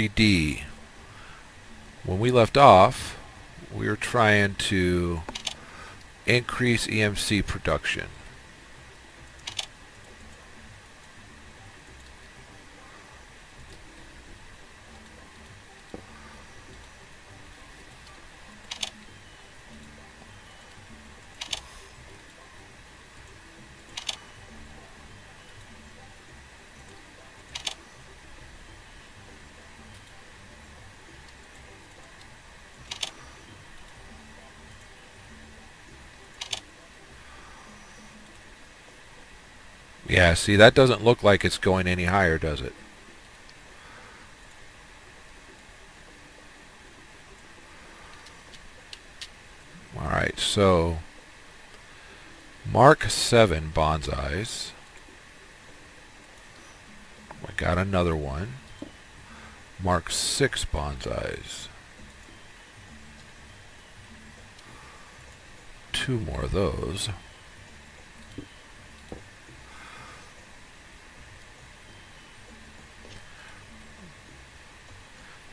D. When we left off, we were trying to increase EMC production. Yeah, see, that doesn't look like it's going any higher, does it? Alright, so Mark 7 bonsais. I got another one. Mark 6 bonsais. 2 more of those.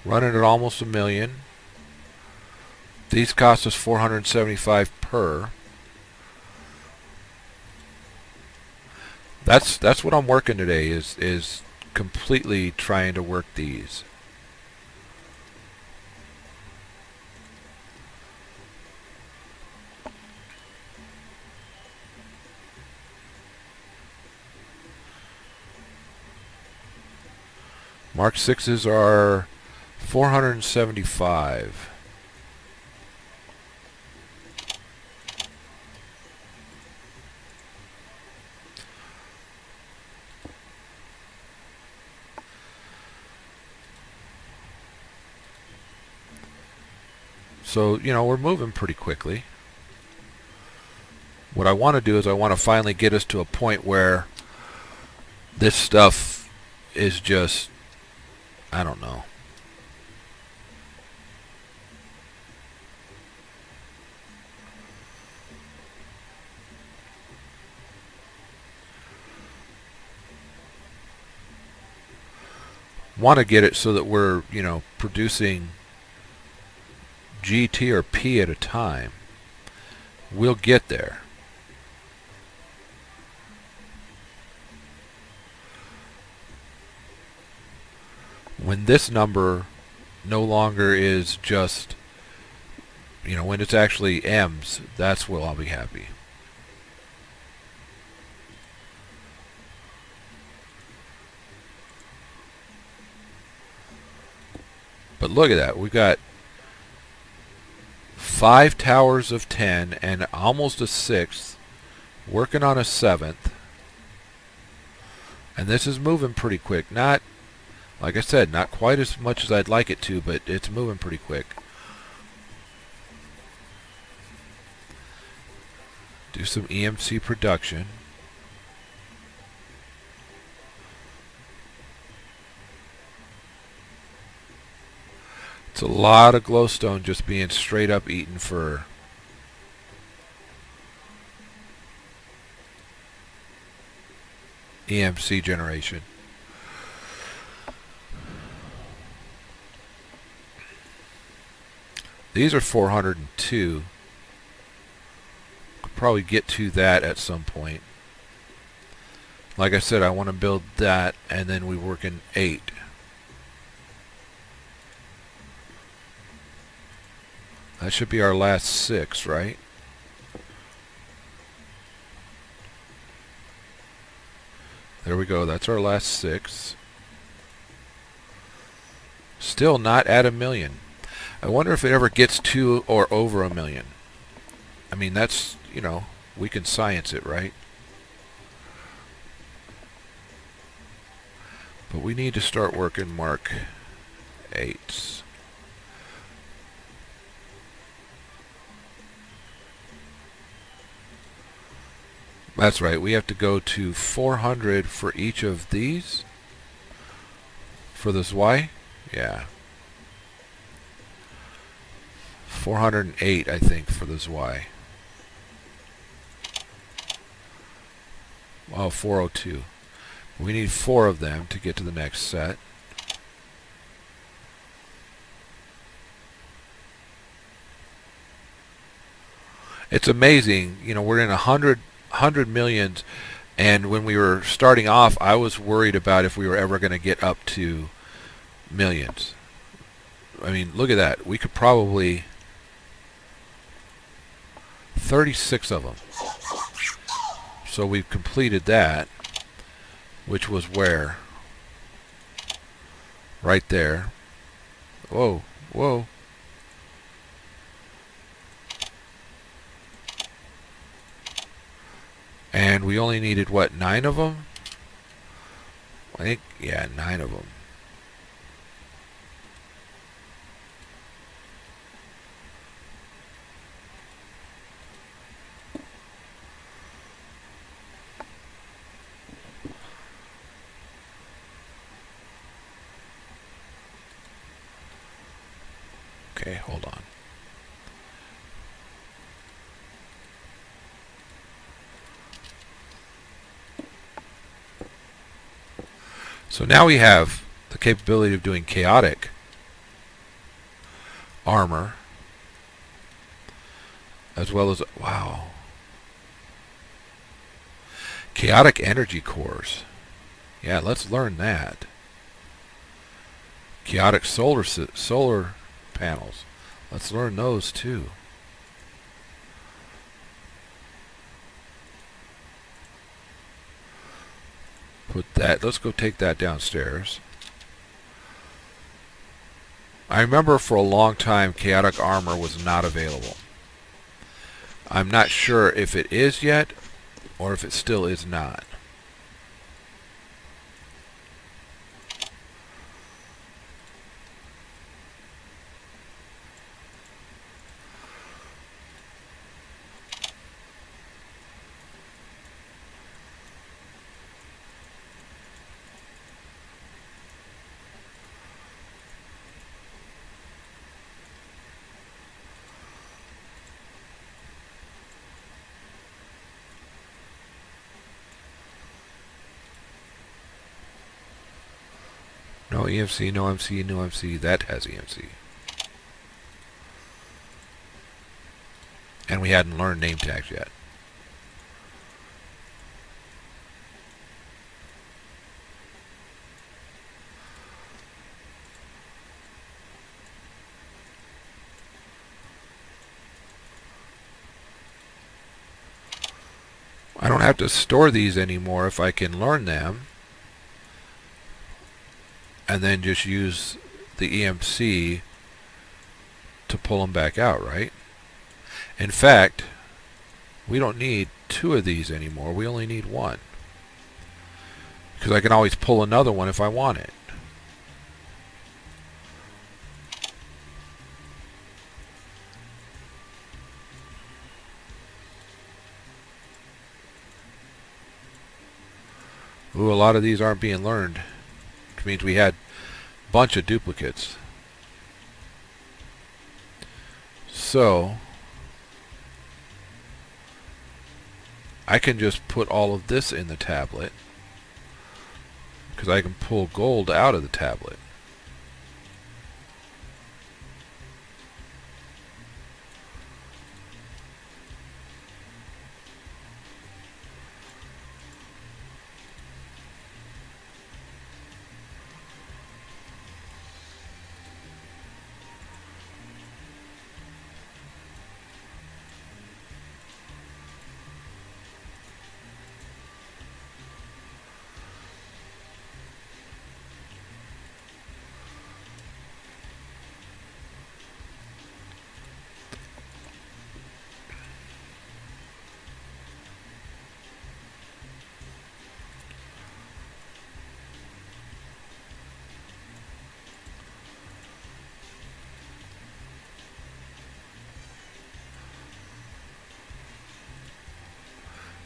Running at almost $1 million. These cost us $475 per. That's what I'm working today, is completely trying to work these. Mark 6s are 475. So, you know, we're moving pretty quickly. What I want to do is I want to finally get us to a point where this stuff is just, I don't know. Want to get it so that we're, you know, producing G, T, or P at a time. We'll get there. When this number no longer is just, you know, when it's actually M's, that's when I'll be happy. But look at that. We've got 5 towers of 10 and almost a 6th, working on a 7th. And this is moving pretty quick. Not, like I said, not quite as much as I'd like it to, but it's moving pretty quick. Do some EMC production. It's a lot of glowstone just being straight up eaten for EMC generation. These are 402. Could probably get to that at some point. Like I said, I want to build that, and then we work in 8. That should be our last 6, right? There we go. That's our last 6. Still not at $1 million. I wonder if it ever gets to or over $1 million. I mean, that's, you know, we can science it, right? But we need to start working Mark 8s. That's right, we have to go to 400 for each of these. For this Y? Yeah. 408, I think, for this Y. Oh, 402. We need 4 of them to get to the next set. It's amazing. You know, we're in 100 millions, and when we were starting off, I was worried about if we were ever going to get up to millions. I mean, look at that. We could probably 36 of them. So we've completed that, which was where? Right there. Whoa, whoa. And we only needed, what, 9 of them? I think, yeah, 9 of them. Okay, hold on. So now we have the capability of doing chaotic armor, as well as, wow, chaotic energy cores. Yeah, let's learn that. Chaotic solar panels. Let's learn those too. Put that, let's go take that downstairs. I remember for a long time chaotic armor was not available. I'm not sure if it is yet or if it still is not. No EMC, no MC, no MC. That has EMC. And we hadn't learned name tags yet. I don't have to store these anymore if I can learn them and then just use the EMC to pull them back out, right? In fact, we don't need 2 of these anymore. We only need 1. Because I can always pull another one if I want it. Ooh, a lot of these aren't being learned. Which means we had a bunch of duplicates. So I can just put all of this in the tablet because I can pull gold out of the tablet.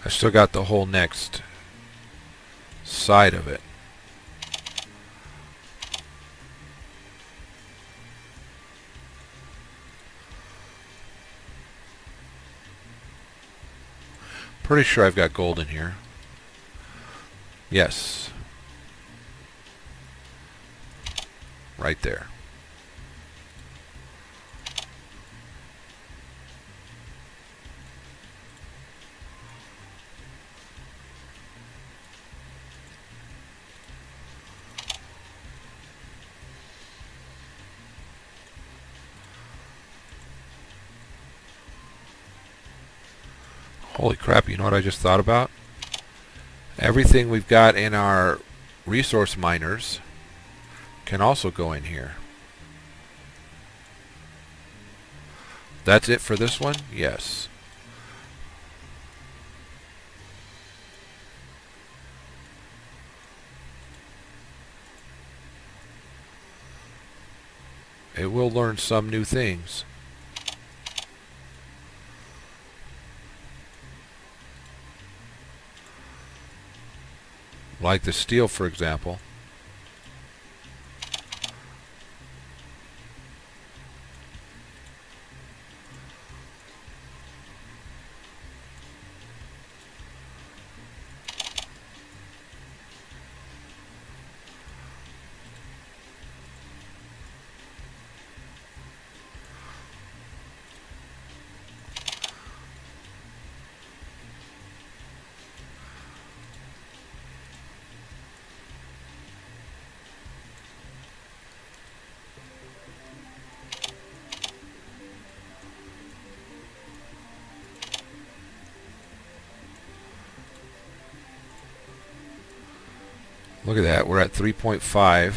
I still got the whole next side of it. Pretty sure I've got gold in here. Yes. Right there. Holy crap, you know what I just thought about? Everything we've got in our resource miners can also go in here. That's it for this one? Yes. It will learn some new things. Like the steel, for example. Look at that, we're at 3.5.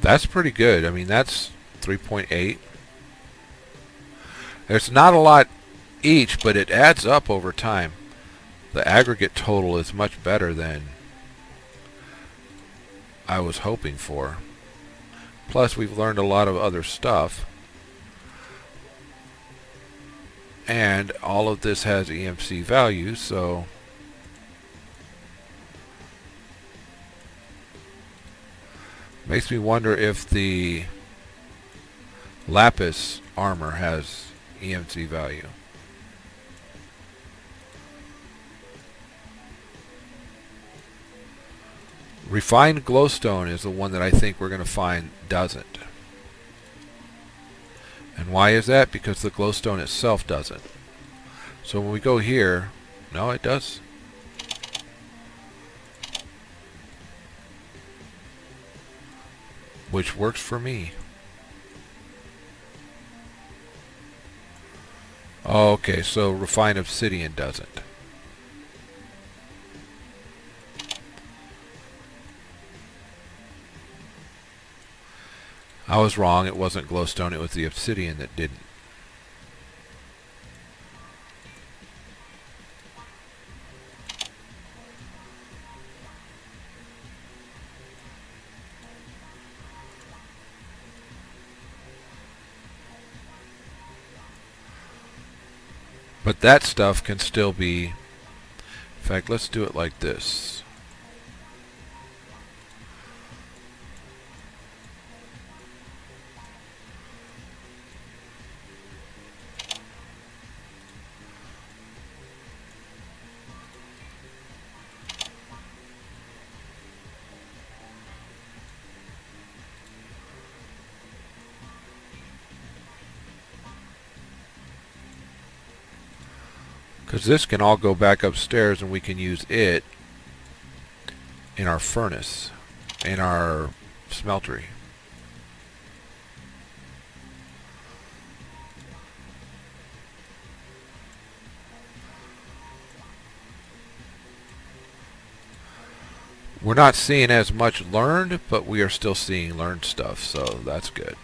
That's pretty good. I mean, that's 3.8. There's not a lot each, but it adds up over time. The aggregate total is much better than I was hoping for. Plus, we've learned a lot of other stuff. And all of this has EMC values, so makes me wonder if the lapis armor has EMC value. Refined glowstone is the one that I think we're going to find doesn't. And why is that? Because the glowstone itself doesn't. So when we go here, no, it does. Which works for me. Okay, so refined obsidian doesn't. I was wrong, it wasn't glowstone, it was the obsidian that didn't. But that stuff can still be... In fact, let's do it like this. Because this can all go back upstairs and we can use it in our furnace, in our smeltery. We're not seeing as much learned, but we are still seeing learned stuff, so that's good.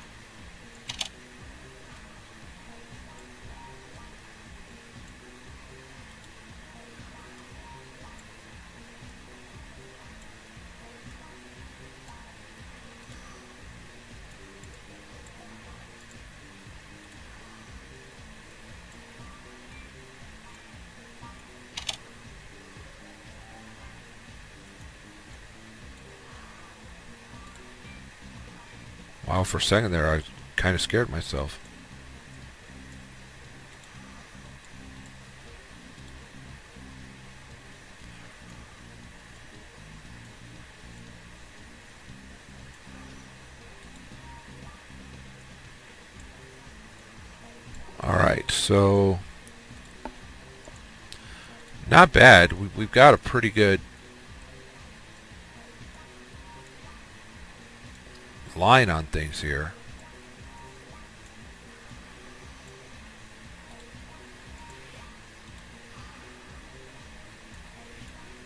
Wow, for a second there, I kind of scared myself. Alright, so not bad. We've got a pretty good line on things here.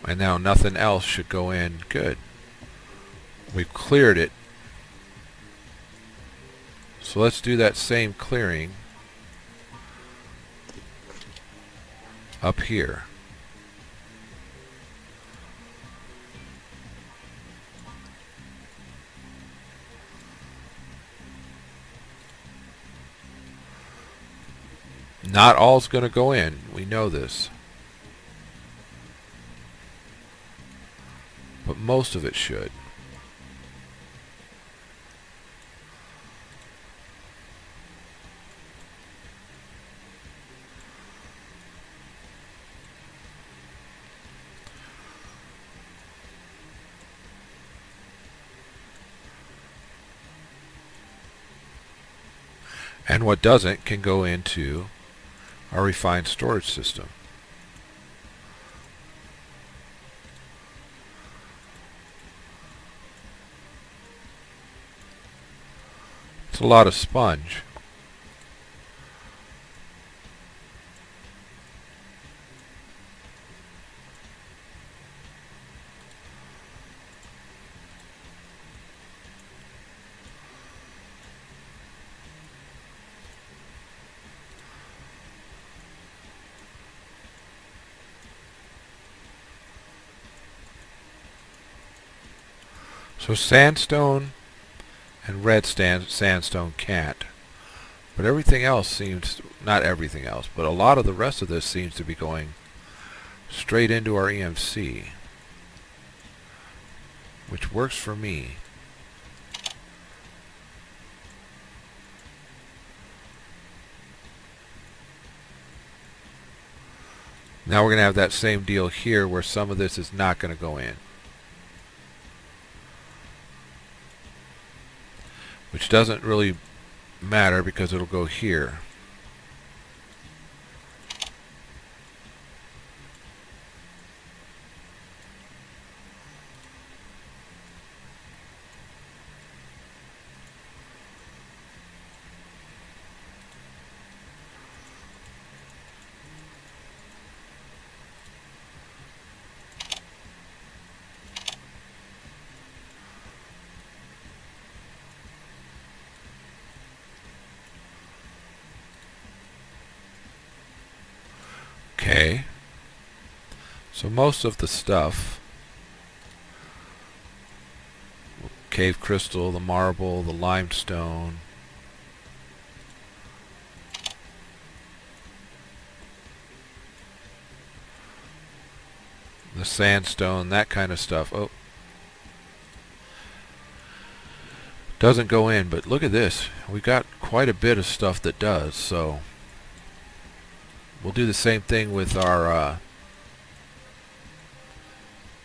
And now nothing else should go in. Good. We've cleared it. So let's do that same clearing up here. Not all's going to go in. We know this. But most of it should. And what doesn't can go into our refined storage system. It's a lot of sponge. So sandstone and red sandstone can't. But everything else seems, not everything else, but a lot of the rest of this seems to be going straight into our EMC, which works for me. Now we're going to have that same deal here where some of this is not going to go in. Which doesn't really matter because it'll go here. Okay, so most of the stuff, cave crystal, the marble, the limestone, the sandstone, that kind of stuff, doesn't go in. But look at this, we've got quite a bit of stuff that does, so we'll do the same thing with our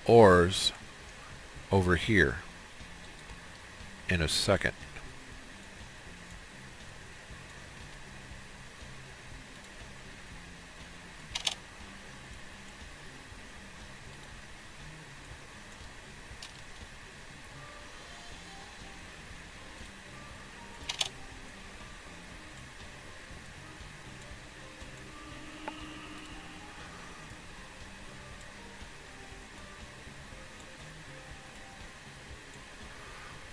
ores over here in a second.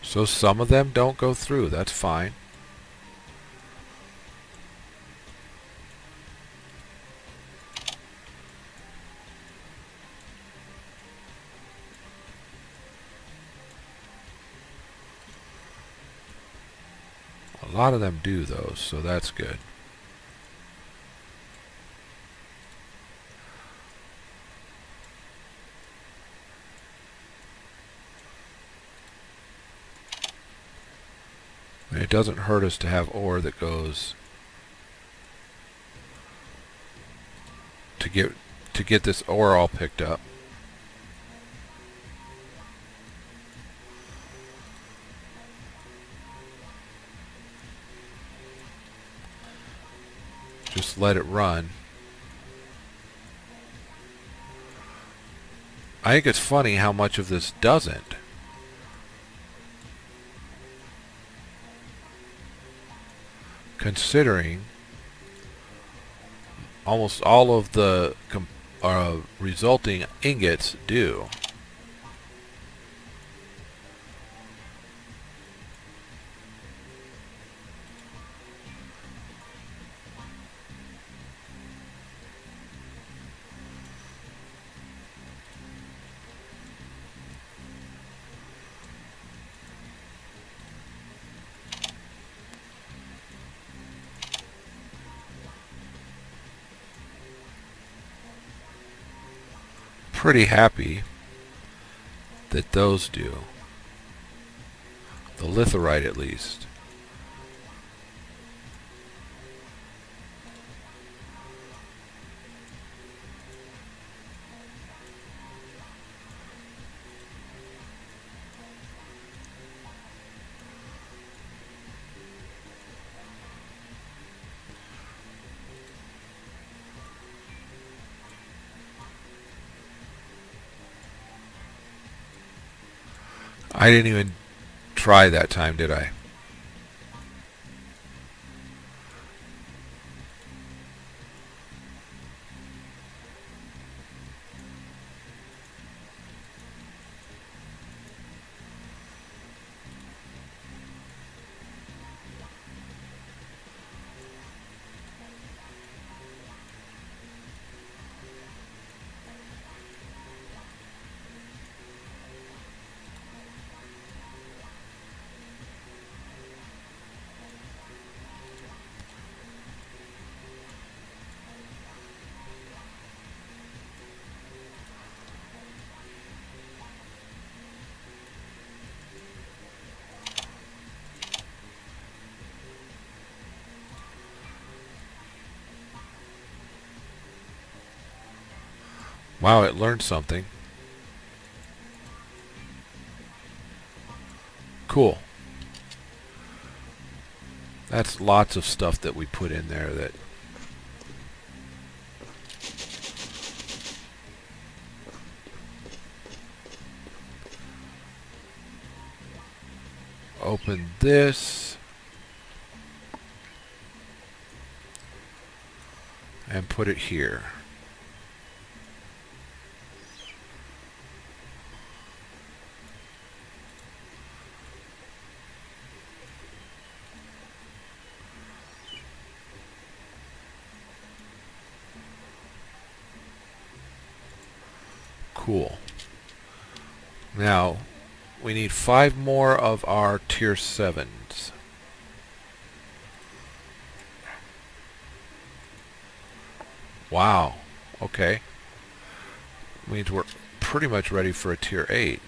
So some of them don't go through, that's fine. A lot of them do though, so that's good. doesn't hurt us to have ore that goes to get this ore all picked up. Just let it run. I think it's funny how much of this doesn't. Considering almost all of the resulting ingots do. Pretty happy that those do. The litherite at least. I didn't even try that time, did I? Wow, it learned something. Cool. That's lots of stuff that we put in there that open this and put it here. Cool. Now, we need 5 more of our tier 7s. Wow. Okay. Means we're pretty much ready for a tier 8.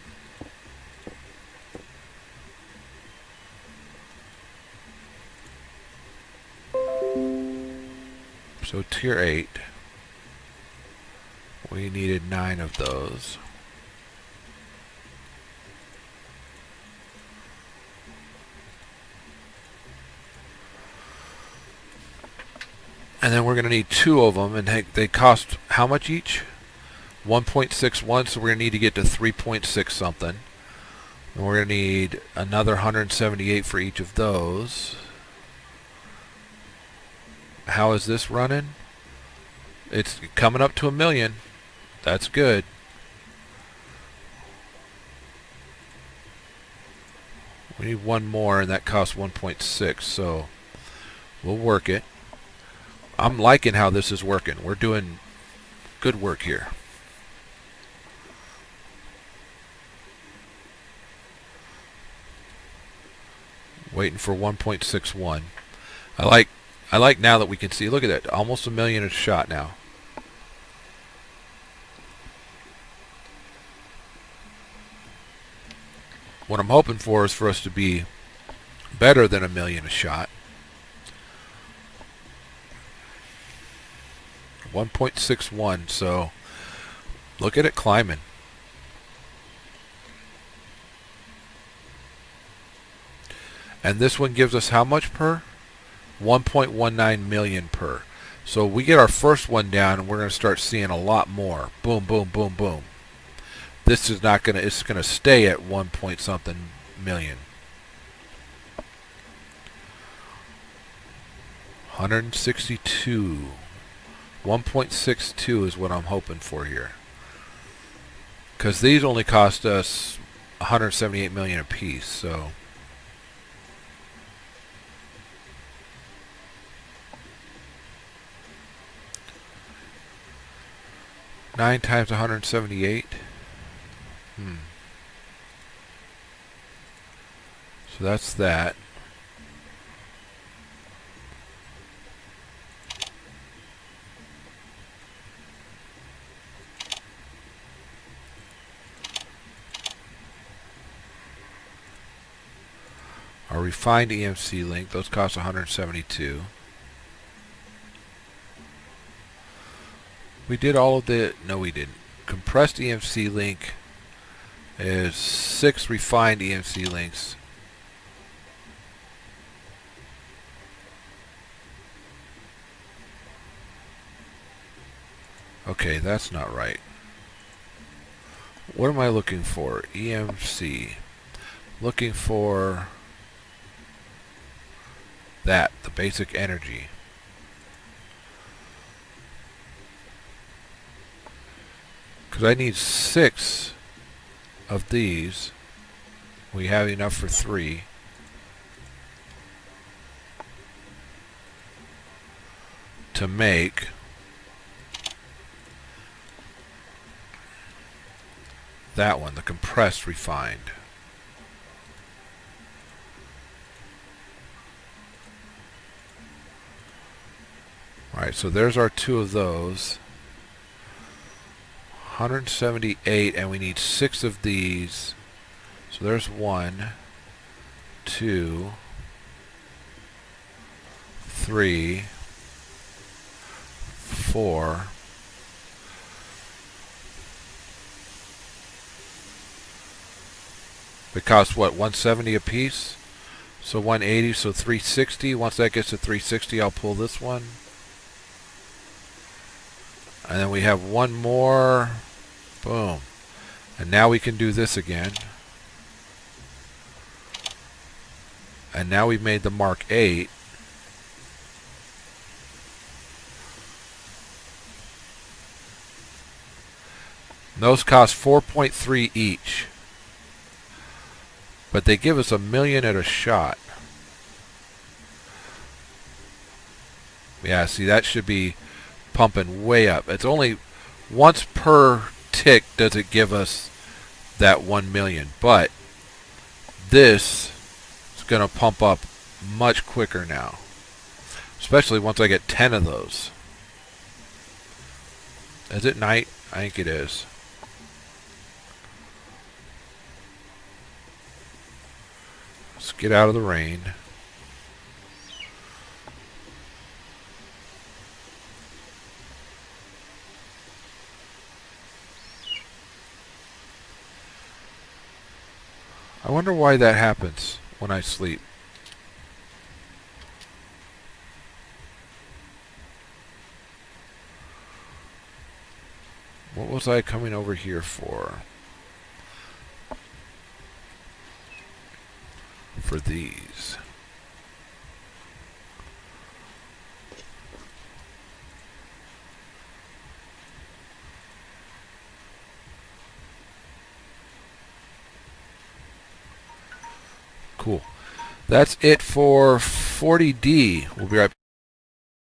So tier 8. We needed 9 of those. And then we're going to need 2 of them, and they cost how much each? 1.61, so we're going to need to get to 3.6 something. And we're going to need another 178 for each of those. How is this running? It's coming up to 1 million. That's good. We need 1 more, and that costs 1.6, so we'll work it. I'm liking how this is working. We're doing good work here. Waiting for 1.61. I like now that we can see. Look at that. Almost 1 million a shot now. What I'm hoping for is for us to be Better than 1,000,000 a shot. 1.61, so look at it climbing. And this one gives us how much per? 1.19 million per. So we get our first one down and we're going to start seeing a lot more. Boom, boom, boom, boom. This is not going to, it's going to stay at 1 point something million. 162. 1.62 is what I'm hoping for here. Because these only cost us 178 million a piece, so... Nine times 178. So that's that. Our refined EMC link, those cost 172. We did all of the... No, we didn't. Compressed EMC link is 6 refined EMC links. Okay, that's not right. What am I looking for? EMC. Looking for that, the basic energy. Because I need 6 of these. We have enough for 3. To make that one, the compressed refined. Alright, so there's our 2 of those. 178, and we need 6 of these. So there's 1, 2, 3, 4. It costs what, 170 a piece? So 180, so 360. Once that gets to 360, I'll pull this one. And then we have one more. Boom. And now we can do this again. And now we've made the Mark 8. And those cost 4.3 each. But they give us 1,000,000 at a shot. Yeah, see, that should be pumping way up. It's only once per tick does it give us that 1,000,000. But this is going to pump up much quicker now. Especially once I get 10 of those. Is it night? I think it is. Let's get out of the rain. I wonder why that happens when I sleep. What was I coming over here for? For these. Cool. That's it for 40D. We'll be right back.